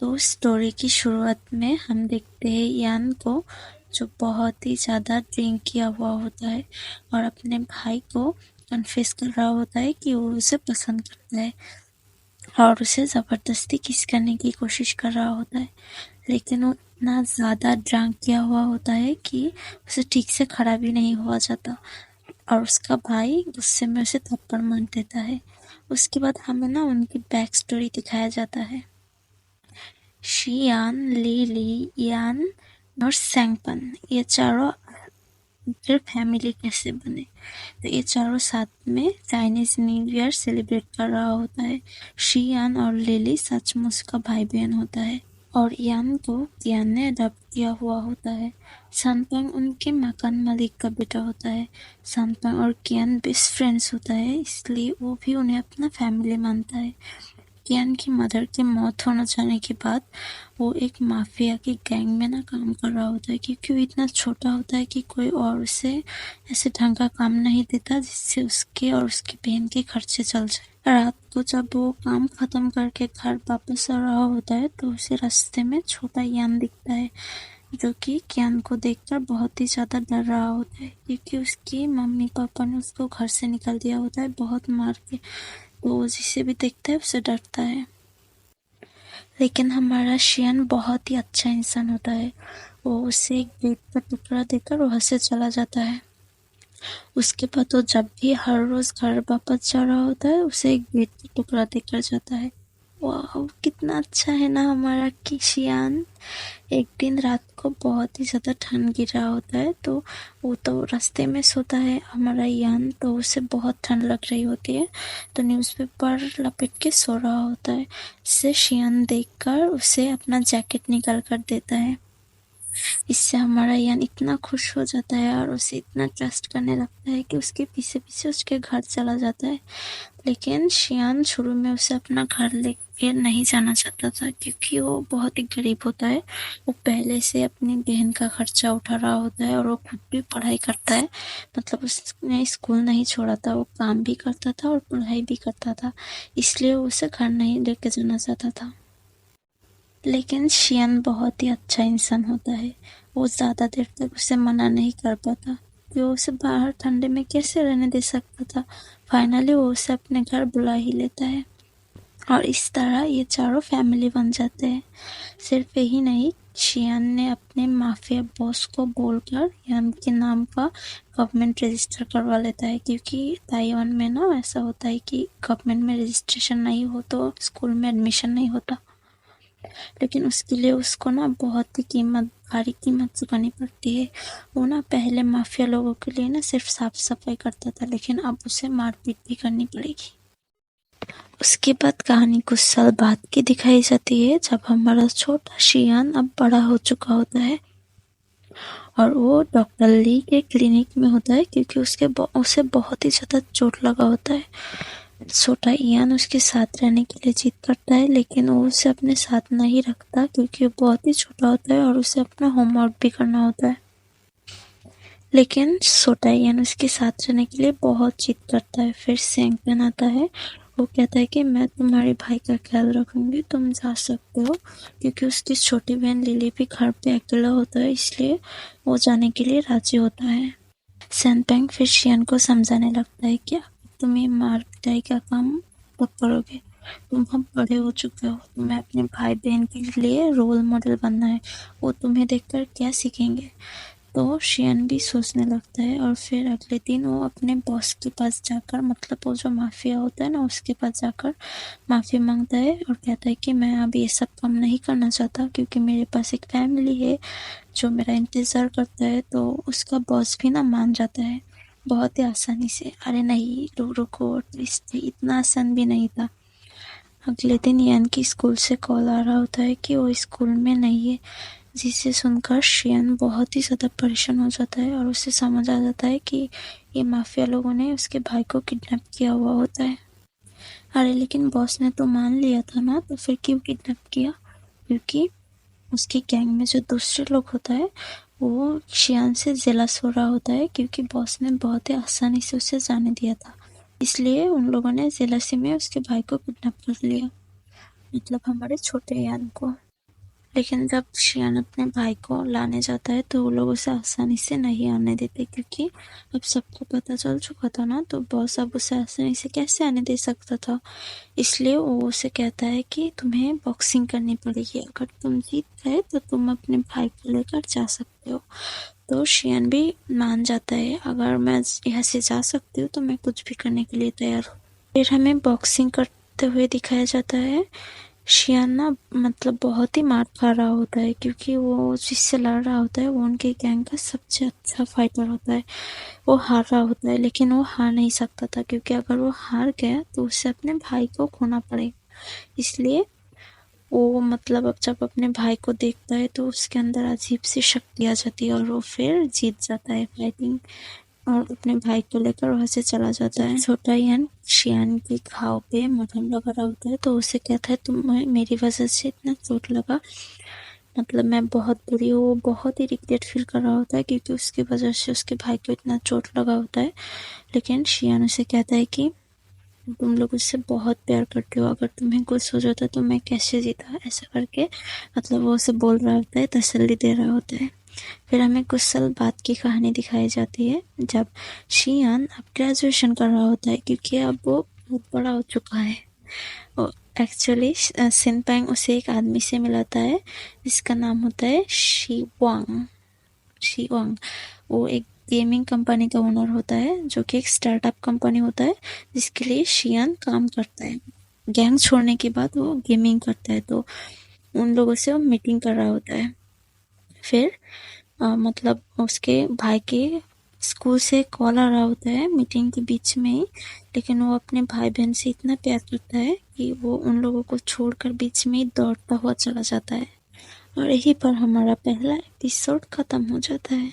तो स्टोरी की शुरुआत में हम देखते हैं यान को, जो बहुत ही ज़्यादा ड्रिंक किया हुआ होता है और अपने भाई को कन्फेस कर रहा होता है कि वो उसे पसंद करता है और उसे ज़बरदस्ती किस करने की कोशिश कर रहा होता है। लेकिन वो इतना ज़्यादा ड्रंक किया हुआ होता है कि उसे ठीक से खड़ा भी नहीं हुआ जाता और उसका भाई गुस्से में उसे थप्पड़ मार देता है। उसके बाद हमें ना उनकी बैक स्टोरी दिखाया जाता है। शियान, लिली, यान और सैंगपन, ये चारों फिर फैमिली कैसे बने। तो ये चारों साथ में चाइनीज न्यू ईयर सेलिब्रेट कर रहा होता है। शियान और लिली सचमुच का भाई बहन होता है और यान को कियान ने अडॉप्ट किया हुआ होता है। सनपंग उनके मकान मालिक का बेटा होता है। सनपंग और कियान बेस्ट फ्रेंड्स होता है, इसलिए वो भी उन्हें अपना फैमिली मानता है। कियान की मदर की मौत होना जाने के बाद वो एक माफिया की गैंग में ना काम कर रहा होता है, क्योंकि वो इतना छोटा होता है कि कोई और उसे ऐसे ढंग का काम नहीं देता जिससे उसके और उसकी बहन के खर्चे चल जाए। रात को जब वो काम खत्म करके घर वापस आ रहा होता है तो उसे रास्ते में छोटा यान दिखता है, जो कि कियान को देखकर बहुत ही ज़्यादा डर रहा होता है, क्योंकि उसकी मम्मी पापा ने उसको घर से निकाल दिया होता है बहुत मार के। तो वो जिसे भी देखता है उसे डरता है। लेकिन हमारा शियन बहुत ही अच्छा इंसान होता है। वो उसे एक ब्रेड का टुकड़ा देकर वहाँ से चला जाता है। उसके बाद वो जब भी हर रोज घर वापस जा रहा होता है उसे एक ब्रेड का टुकड़ा देकर जाता है। वाह, कितना अच्छा है ना हमारा शियान। एक दिन रात को बहुत ही ज़्यादा ठंड गिर रहा होता है, तो वो तो रास्ते में सोता है हमारा यान, तो उसे बहुत ठंड लग रही होती है, तो न्यूज़पेपर लपेट के सो रहा होता है। इससे शियान देखकर उसे अपना जैकेट निकाल कर देता है। इससे हमारा यान इतना खुश हो जाता है और उसे इतना ट्रस्ट करने लगता है कि उसके पीछे पीछे उसके घर चला जाता है। लेकिन शियान शुरू में उसे अपना घर लेके नहीं जाना चाहता था, क्योंकि वो बहुत ही गरीब होता है। वो पहले से अपनी बहन का खर्चा उठा रहा होता है और वो खुद भी पढ़ाई करता है, मतलब उसने स्कूल नहीं छोड़ा था, वो काम भी करता था और पढ़ाई भी करता था, इसलिए वो उसे घर नहीं लेके जाना चाहता था। लेकिन शियन बहुत ही अच्छा इंसान होता है। वो ज़्यादा देर तक उसे मना नहीं कर पाता कि वो उसे बाहर ठंडे में कैसे रहने दे सकता था। फाइनली वो उसे अपने घर बुला ही लेता है और इस तरह ये चारों फैमिली बन जाते हैं। सिर्फ यही नहीं, शियान ने अपने माफिया बॉस को बोलकर यान के नाम का गवर्नमेंट रजिस्टर करवा लेता है, क्योंकि ताइवान में ना ऐसा होता है कि गवर्नमेंट में रजिस्ट्रेशन नहीं हो तो स्कूल में एडमिशन नहीं होता। लेकिन उसके लिए उसको ना बहुत ही भारी कीमत चुकानी पड़ती है। वो ना पहले माफिया लोगों के लिए ना सिर्फ साफ सफाई करता था, लेकिन अब उसे मारपीट भी करनी पड़ेगी। उसके बाद कहानी कुछ साल बाद की दिखाई जाती है, जब हमारा छोटा शियान अब बड़ा हो चुका होता है और वो डॉक्टर ली के क्लिनिक में होता है, क्योंकि उसे बहुत ही ज़्यादा चोट लगा होता है। छोटा इयान उसके साथ रहने के लिए जिद करता है, लेकिन वो उसे अपने साथ नहीं रखता, क्योंकि वो बहुत ही छोटा होता है और उसे अपना होमवर्क भी करना होता है। लेकिन छोटा इयान उसके साथ रहने के लिए बहुत जिद करता है। फिर सैंगपेन आता है, वो कहता है कि मैं तुम्हारे भाई का ख्याल रखूंगी, तुम जा सकते हो, क्योंकि उसकी छोटी बहन लिली भी घर पे अकेला होता है, इसलिए वो जाने के लिए राजी होता है। सैनपेंग फिर शियन को समझाने लगता है कि तुम्हें मार पिटाई का काम कब करोगे, तुम अब बड़े हो चुके हो, तुम्हें अपने भाई बहन के लिए रोल मॉडल बनना है, वो तुम्हें देखकर क्या सीखेंगे। तो शियन भी सोचने लगता है और फिर अगले दिन वो अपने बॉस के पास जाकर, मतलब वो जो माफिया होता है ना, उसके पास जाकर माफ़ी मांगता है और कहता है कि मैं अब ये सब काम नहीं करना चाहता, क्योंकि मेरे पास एक फैमिली है जो मेरा इंतज़ार करता है। तो उसका बॉस भी ना मान जाता है बहुत ही आसानी से। अरे नहीं, रुको, ट्विस्ट इतना आसान भी नहीं था। अगले दिन यान की स्कूल से कॉल आ रहा होता है कि वो स्कूल में नहीं है, जिसे सुनकर शियन बहुत ही ज़्यादा परेशान हो जाता है और उसे समझ आ जाता है कि ये माफिया लोगों ने उसके भाई को किडनैप किया हुआ होता है। अरे लेकिन बॉस ने तो मान लिया था ना, तो फिर क्यों किडनैप किया। क्योंकि उसकी गैंग में जो दूसरे लोग होता है वो शियान से जेलस हो रहा होता है, क्योंकि बॉस ने बहुत ही आसानी से उसे जाने दिया था, इसलिए उन लोगों ने जेलसी में उसके भाई को किडनैप कर लिया, मतलब हमारे छोटे यान को। लेकिन जब शियान अपने भाई को लाने जाता है तो वो लोग उसे आसानी से नहीं आने देते, क्योंकि अब सबको पता चल चुका था ना, तो बॉस अब उसे आसानी से कैसे आने दे सकता था। इसलिए वो उसे कहता है कि तुम्हें बॉक्सिंग करनी पड़ेगी, अगर तुम जीत गए तो तुम अपने भाई को लेकर जा सकते हो। तो शियान भी मान जाता है, अगर मैं यहाँ से जा सकती हूँ तो मैं कुछ भी करने के लिए तैयार हूँ। फिर हमें बॉक्सिंग करते हुए दिखाया जाता है। शियान ना मतलब बहुत ही मार खा रहा होता है, क्योंकि वो जिससे लड़ रहा होता है वो उनके गैंग का सबसे अच्छा फाइटर होता है। वो हार रहा होता है, लेकिन वो हार नहीं सकता था, क्योंकि अगर वो हार गया तो उसे अपने भाई को खोना पड़ेगा। इसलिए वो मतलब अब जब अपने भाई को देखता है तो उसके अंदर अजीब सी शक्ति आ जाती है और वो फिर जीत जाता है फाइटिंग, और अपने भाई को लेकर वहां से चला जाता है। छोटा यान शियान के घाव पे मरहम लगा रहा होता है तो उसे कहता है तुम्हें मेरी वजह से इतना चोट लगा, मतलब मैं बहुत बुरी हूँ। वो बहुत ही रिग्रेट फील कर रहा होता है, क्योंकि उसकी वजह से उसके भाई को इतना चोट लगा होता है। लेकिन शियान उसे कहता है कि तुम लोग उससे बहुत प्यार करते हो, अगर तुम्हें कुछ हो जाता तो मैं कैसे जीता, ऐसा करके मतलब वो उसे बोल रहा होता है, तसल्ली दे रहा होता है। फिर हमें कुछ साल बाद की कहानी दिखाई जाती है, जब शियान अब ग्रेजुएशन कर रहा होता है, क्योंकि अब वो बहुत बड़ा हो चुका है। एक्चुअली सिनपैंग उसे एक आदमी से मिलाता है जिसका नाम होता है शी वांग। वो एक गेमिंग कंपनी का ओनर होता है, जो कि एक स्टार्टअप कंपनी होता है जिसके लिए शियान काम करता है। गैंग छोड़ने के बाद वो गेमिंग करता है, तो उन लोगों से वो मीटिंग कर रहा होता है। फिर मतलब उसके भाई के स्कूल से कॉल आ रहा होता है मीटिंग के बीच में ही, लेकिन वो अपने भाई बहन से इतना प्यार करता है कि वो उन लोगों को छोड़कर बीच में ही दौड़ता हुआ चला जाता है। और यहीं पर हमारा पहला एपिसोड खत्म हो जाता है।